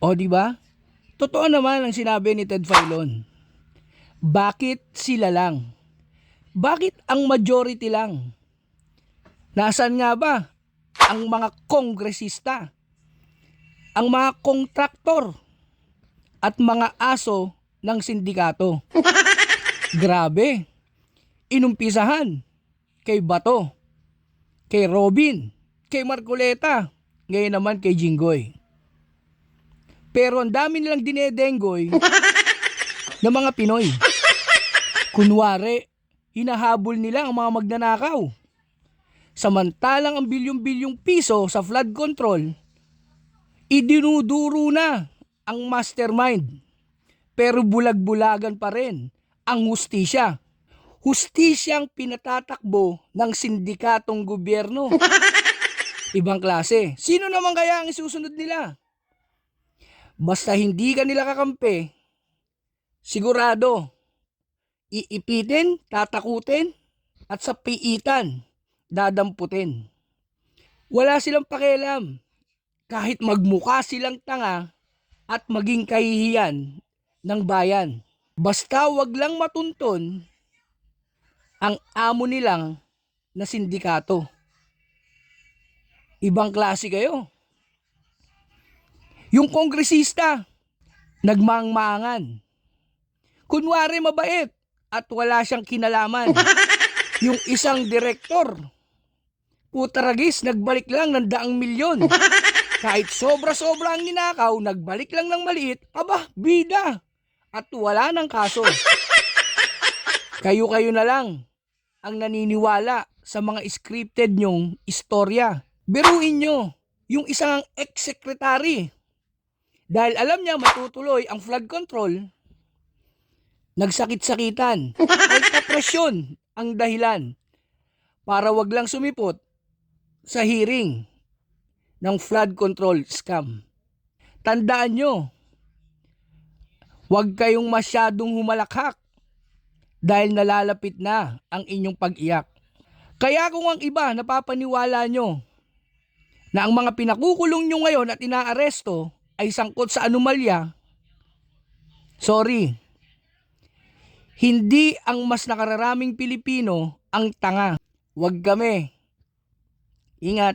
O di ba? Totoo naman ang sinabi ni Ted Filon. Bakit sila lang? Bakit ang majority lang? Nasaan nga ba ang mga kongresista, ang mga kontraktor at mga aso ng sindikato? Grabe. Inumpisahan kay Bato, kay Robin, kay Marcoleta, ngayon naman kay Jinggoy. Pero ang dami nilang dinedenggoy ng mga Pinoy. Kunwari, hinahabol nila ang mga magnanakaw. Samantalang ang bilyong-bilyong piso sa flood control, idinuduro na ang mastermind. Pero bulag-bulagan pa rin ang hustisya. Hustisyang pinatatakbo ng sindikatong gobyerno. Ibang klase. Sino naman kaya ang isusunod nila? Basta hindi ka nila kakampi, sigurado, iipitin, tatakutin, at sa piitan, dadamputin. Wala silang pakialam. Kahit magmukha silang tanga at maging kahihiyan ng bayan. Basta wag lang matunton ang amo nilang na sindikato. Ibang klase kayo. Yung kongresista, nagmaang-maangan. Kunwari mabait at wala siyang kinalaman. Yung isang direktor, putaragis, nagbalik lang ng 100,000,000. Kahit sobra-sobra ang ninakaw, nagbalik lang ng maliit, aba, bida. At wala ng kaso. Kayo-kayo na lang ang naniniwala sa mga scripted nyong istorya. Biruin nyo yung isang ex-secretary. Dahil alam niya matutuloy ang flood control, nagsakit-sakitan. Pagkapresyon ang dahilan para wag lang sumipot sa hearing ng flood control scam. Tandaan nyo, wag kayong masyadong humalakhak dahil nalalapit na ang inyong pag-iyak. Kaya kung ang iba napapaniwala nyo na ang mga pinakukulong nyo ngayon at inaaresto ay sangkot sa anomalya, sorry, hindi ang mas nakararaming Pilipino ang tanga. Wag kami. Ingat.